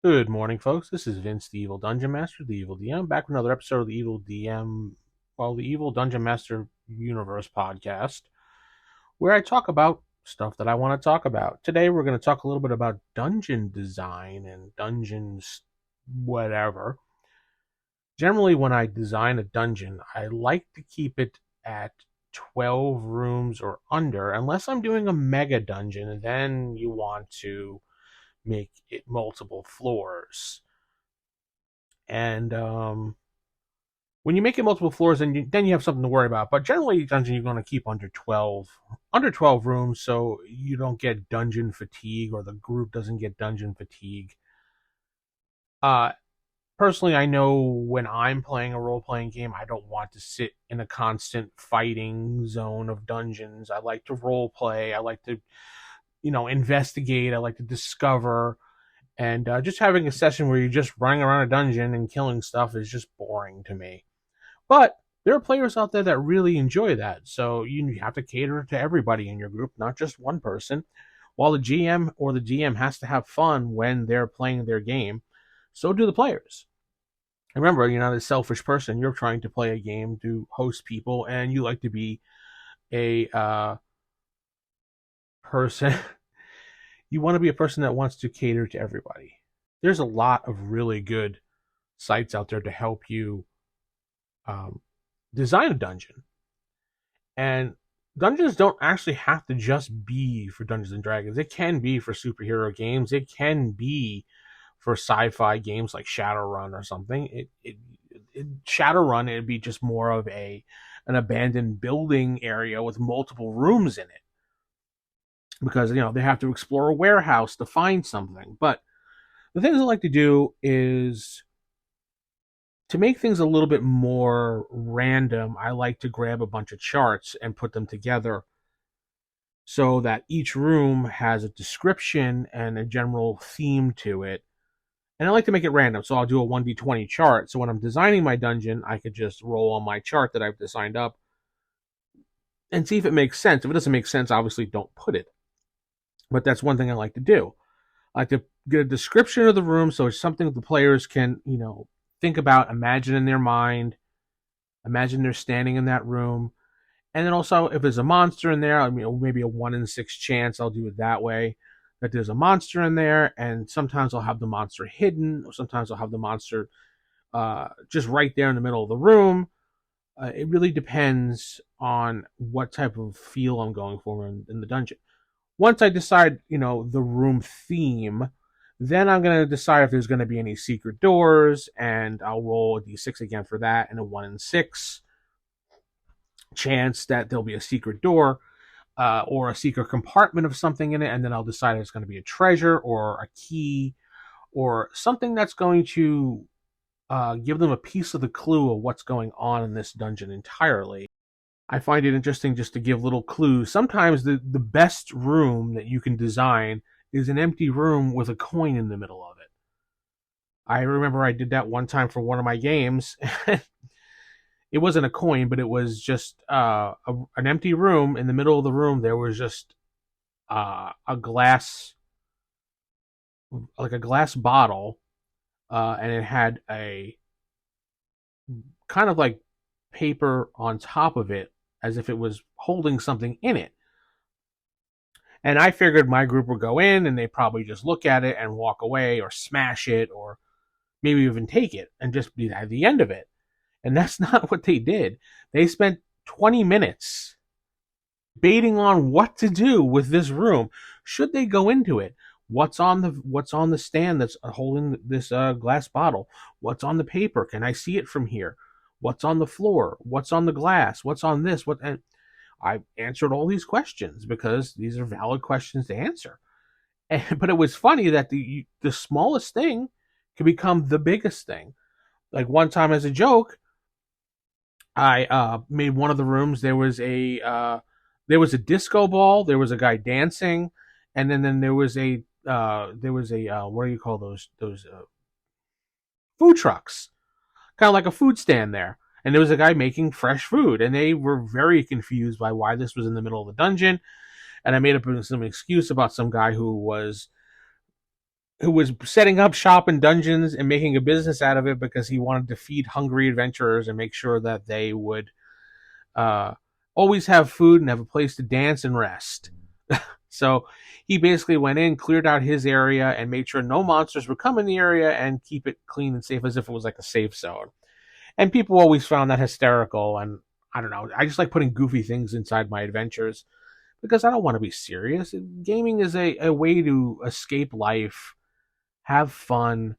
Good morning, folks. This is Vince, the Evil Dungeon Master, the Evil DM, back with another episode of the Evil DM, the Evil Dungeon Master Universe podcast, where I talk about stuff that I want to talk about. Today, we're going to talk a little bit about dungeon design and dungeons, whatever. Generally, when I design a dungeon, I like to keep it at 12 rooms or under, unless I'm doing a mega dungeon, and then you want to make it multiple floors. And when you make it multiple floors, then you have something to worry about. But generally, dungeon you're going to keep under 12 rooms, so you don't get dungeon fatigue, or the group doesn't get dungeon fatigue. Uh, Personally, I know when I'm playing a role playing game, I don't want to sit in a constant fighting zone of dungeons. I like to role play. I like to, investigate. I like to discover. And just having a session where you're just running around a dungeon and killing stuff is just boring to me. But there are players out there that really enjoy that. So you have to cater to everybody in your group, not just one person. While the GM or the DM has to have fun when they're playing their game, so do the players. And remember, you're not a selfish person. You're trying to play a game to host people, and you like to be a person. You want to be a person that wants to cater to everybody. There's a lot of really good sites out there to help you um, design a dungeon. And dungeons don't actually have to just be for Dungeons and Dragons. It can be for superhero games. It can be for sci-fi games like Shadowrun or something. Shadowrun, it'd be just more of an abandoned building area with multiple rooms in it, because they have to explore a warehouse to find something. But the things I like to do is to make things a little bit more random. I like to grab a bunch of charts and put them together so that each room has a description and a general theme to it. And I like to make it random, so I'll do a 1d20 chart. So when I'm designing my dungeon, I could just roll on my chart that I've designed up and see if it makes sense. If it doesn't make sense, obviously don't put it. But that's one thing I like to do. I like to get a description of the room, so it's something that the players can, think about, imagine in their mind, imagine they're standing in that room. And then also, if there's a monster in there, maybe a 1 in 6 chance, I'll do it that way, that there's a monster in there. And sometimes I'll have the monster hidden, or sometimes I'll have the monster just right there in the middle of the room. It really depends on what type of feel I'm going for in the dungeon. Once I decide, the room theme, then I'm going to decide if there's going to be any secret doors, and I'll roll a d6 again for that, and a 1 in 6 chance that there'll be a secret door or a secret compartment of something in it, and then I'll decide if it's going to be a treasure or a key or something that's going to give them a piece of the clue of what's going on in this dungeon entirely. I find it interesting just to give little clues. Sometimes the best room that you can design is an empty room with a coin in the middle of it. I remember I did that one time for one of my games. It wasn't a coin, but it was just an empty room. In the middle of the room, there was just a glass, like a glass bottle, and it had a kind of like paper on top of it, as if it was holding something in it. And I figured my group would go in and they probably just look at it and walk away, or smash it, or maybe even take it and just be at the end of it. And that's not what they did. They spent 20 minutes debating on what to do with this room. Should they go into it? What's on the stand that's holding this glass bottle? What's on the paper? Can I see it from here? What's on the floor? What's on the glass? What's on this? And I answered all these questions because these are valid questions to answer. But it was funny that the smallest thing could become the biggest thing. Like one time, as a joke, I made one of the rooms. There was a disco ball. There was a guy dancing, and then there was a what do you call those food trucks? Kind of like a food stand there. And there was a guy making fresh food, and they were very confused by why this was in the middle of the dungeon. And I made up some excuse about some guy who was who was setting up shop in dungeons and making a business out of it because he wanted to feed hungry adventurers and make sure that they would uh, always have food and have a place to dance and rest. So he basically went in, cleared out his area, and made sure no monsters would come in the area and keep it clean and safe as if it was like a safe zone. And people always found that hysterical. And I don't know, I just like putting goofy things inside my adventures because I don't want to be serious. Gaming is a way to escape life, have fun.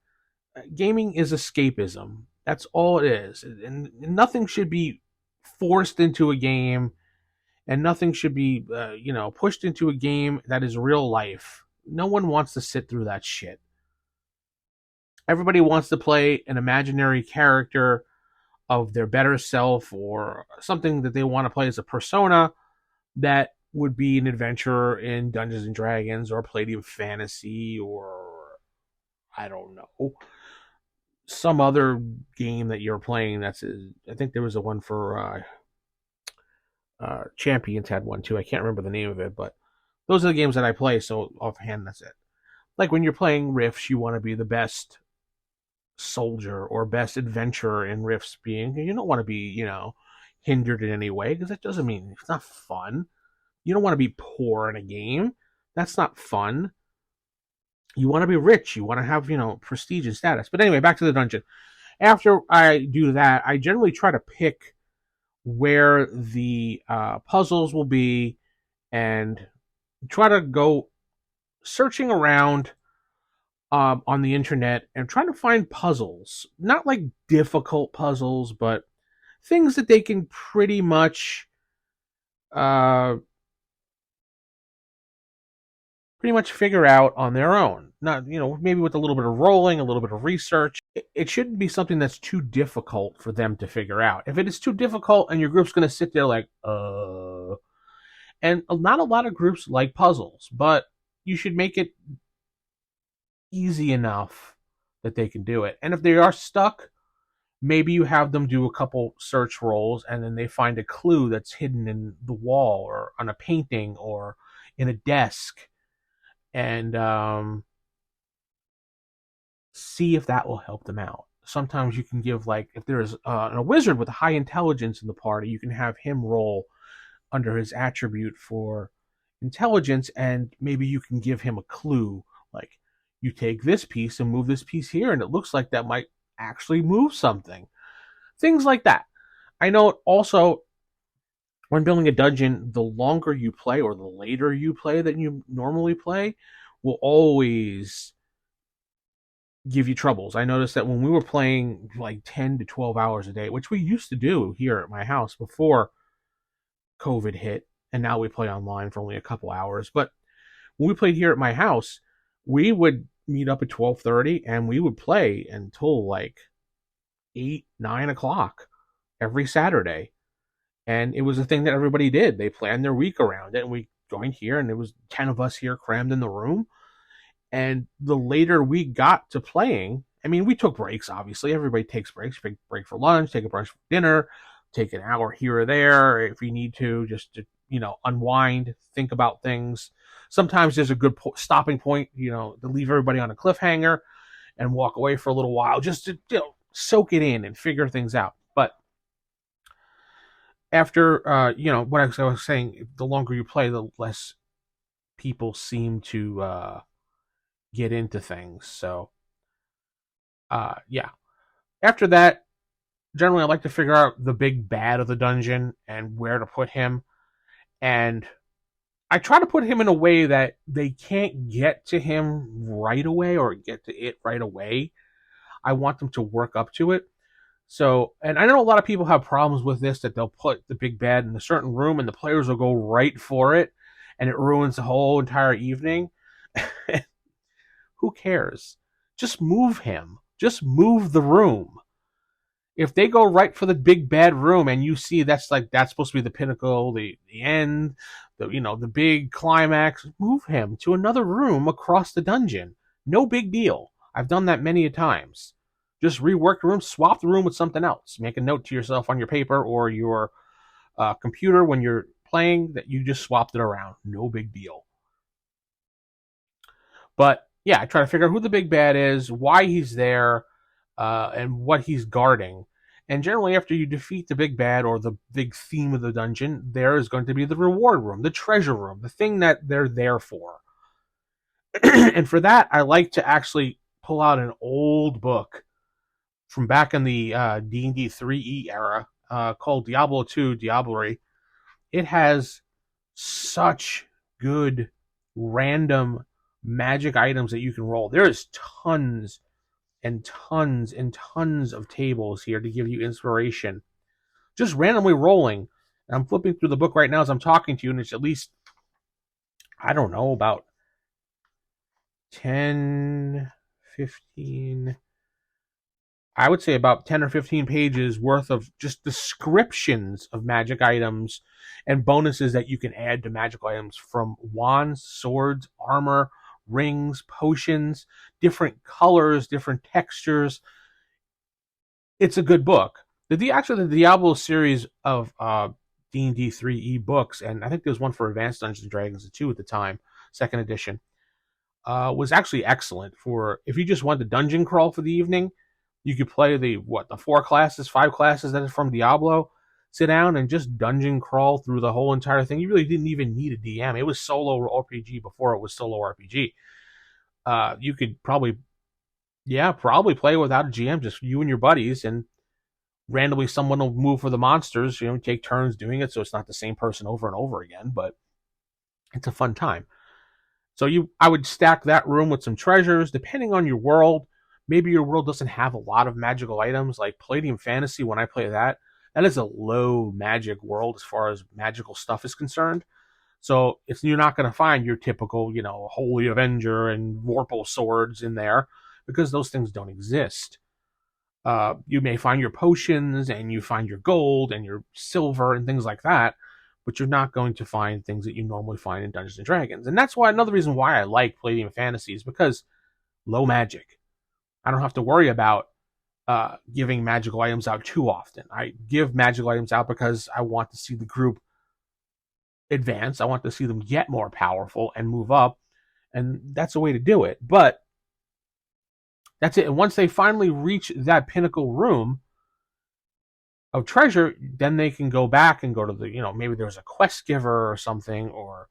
Gaming is escapism. That's all it is. And nothing should be forced into a game, and nothing should be, pushed into a game that is real life. No one wants to sit through that shit. Everybody wants to play an imaginary character of their better self or something that they want to play as a persona that would be an adventurer in Dungeons and Dragons or Palladium Fantasy or I don't know, some other game that you're playing. I think there was a one for Champions had one too. I can't remember the name of it, but those are the games that I play. So offhand, that's it. Like when you're playing Rifts, you want to be the best soldier or best adventurer in Rifts being. You don't want to be, hindered in any way because that doesn't mean it's not fun. You don't want to be poor in a game. That's not fun. You want to be rich. You want to have, prestige and status. But anyway, back to the dungeon. After I do that, I generally try to pick where the puzzles will be and try to go searching around on the internet and trying to find puzzles. Not like difficult puzzles, but things that they can pretty much figure out on their own. Not, maybe with a little bit of rolling, a little bit of research. It shouldn't be something that's too difficult for them to figure out. If it is too difficult and your group's going to sit there like, and not a lot of groups like puzzles, but you should make it easy enough that they can do it. And if they are stuck, maybe you have them do a couple search rolls and then they find a clue that's hidden in the wall or on a painting or in a desk, and see if that will help them out. Sometimes you can give, like, if there's a wizard with a high intelligence in the party, you can have him roll under his attribute for intelligence, and maybe you can give him a clue, like, you take this piece and move this piece here, and it looks like that might actually move something. Things like that. I know also, when building a dungeon, the longer you play or the later you play than you normally play will always give you troubles. I noticed that when we were playing like 10 to 12 hours a day, which we used to do here at my house before COVID hit, and now we play online for only a couple hours. But when we played here at my house, we would meet up at 12:30 and we would play until like 8, 9 o'clock every Saturday. And it was a thing that everybody did. They planned their week around it, and we joined here, and it was 10 of us here crammed in the room. And the later we got to playing, I mean, we took breaks, obviously. Everybody takes breaks. Take a break for lunch, take a break for dinner, take an hour here or there if you need to, just to, unwind, think about things. Sometimes there's a good stopping point, to leave everybody on a cliffhanger and walk away for a little while just to, soak it in and figure things out. But after, what I was saying, the longer you play, the less people seem to get into things. So, yeah. After that, generally I like to figure out the big bad of the dungeon and where to put him. And I try to put him in a way that they can't get to him right away or get to it right away. I want them to work up to it. So, and I know a lot of people have problems with this, that they'll put the big bad in a certain room and the players will go right for it and it ruins the whole entire evening. Who cares? Just move him. Just move the room. If they go right for the big bad room and you see that's supposed to be the pinnacle, the end, the big climax, move him to another room across the dungeon. No big deal. I've done that many a times. Just rework the room, swap the room with something else. Make a note to yourself on your paper or your computer when you're playing that you just swapped it around. No big deal. But yeah, I try to figure out who the big bad is, why he's there, and what he's guarding. And generally, after you defeat the big bad or the big theme of the dungeon, there is going to be the reward room, the treasure room, the thing that they're there for. And for that, I like to actually pull out an old book from back in the D&D 3E era called Diablo 2 Diablerie. It has such good random magic items that you can roll. There is tons and tons and tons of tables here to give you inspiration. Just randomly rolling. And I'm flipping through the book right now as I'm talking to you, and it's at least, I don't know, about 10, 15, I would say about 10 or 15 pages worth of just descriptions of magic items and bonuses that you can add to magical items, from wands, swords, armor, rings, potions, different colors, different textures. It's a good book. Actually, the Diablo series of D&D 3E books, and I think there was one for Advanced Dungeons and Dragons too at the time, second edition, was actually excellent for if you just wanted to dungeon crawl for the evening. You could play the 5 classes that is from Diablo, sit down and just dungeon crawl through the whole entire thing. You really didn't even need a DM. It was solo RPG before it was solo RPG. You could probably play without a GM, just you and your buddies, and randomly someone will move for the monsters, take turns doing it, so it's not the same person over and over again, but it's a fun time. So I would stack that room with some treasures, depending on your world. Maybe your world doesn't have a lot of magical items, like Palladium Fantasy. When I play that is a low magic world as far as magical stuff is concerned. So you're not going to find your typical, Holy Avenger and Vorpal swords in there, because those things don't exist. You may find your potions and you find your gold and your silver and things like that, but you're not going to find things that you normally find in Dungeons and Dragons. And that's why another reason why I like Palladium Fantasy is because low magic. I don't have to worry about giving magical items out too often. I give magical items out because I want to see the group advance. I want to see them get more powerful and move up, and that's a way to do it. But that's it. And once they finally reach that pinnacle room of treasure, then they can go back and go to the, maybe there's a quest giver or something, or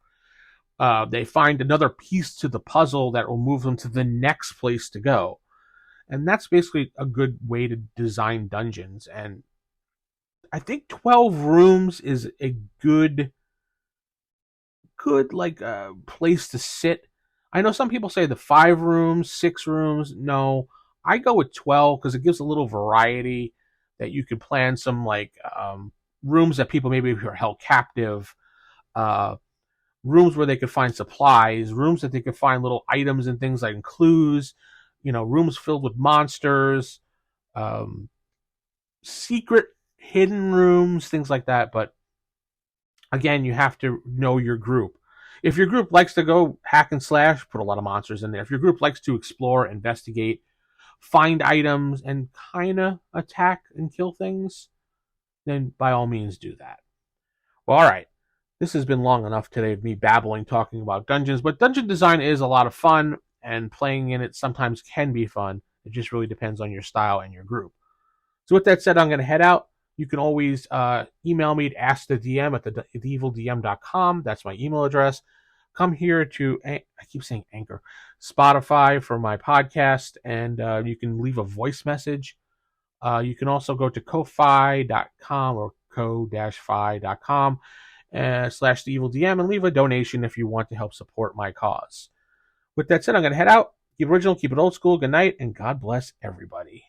they find another piece to the puzzle that will move them to the next place to go. And that's basically a good way to design dungeons. And I think 12 rooms is a good place to sit. I know some people say the 5 rooms, 6 rooms. No, I go with 12 because it gives a little variety, that you could plan some rooms that people maybe who are held captive, rooms where they could find supplies, rooms that they could find little items and things like clues, rooms filled with monsters, secret hidden rooms, things like that. But again, you have to know your group. If your group likes to go hack and slash, put a lot of monsters in there. If your group likes to explore, investigate, find items, and kind of attack and kill things, then by all means do that. Well, all right. This has been long enough today of me babbling, talking about dungeons, but dungeon design is a lot of fun, and playing in it sometimes can be fun. It just really depends on your style and your group. So with that said, I'm going to head out. You can always email me at askthedm at theevildm.com. That's my email address. Come here to, I keep saying Anchor, Spotify for my podcast, and you can leave a voice message. You can also go to ko-fi.com or ko-fi.com /theevildm and leave a donation if you want to help support my cause. With that said, I'm going to head out. Keep it original, keep it old school. Good night, and God bless everybody.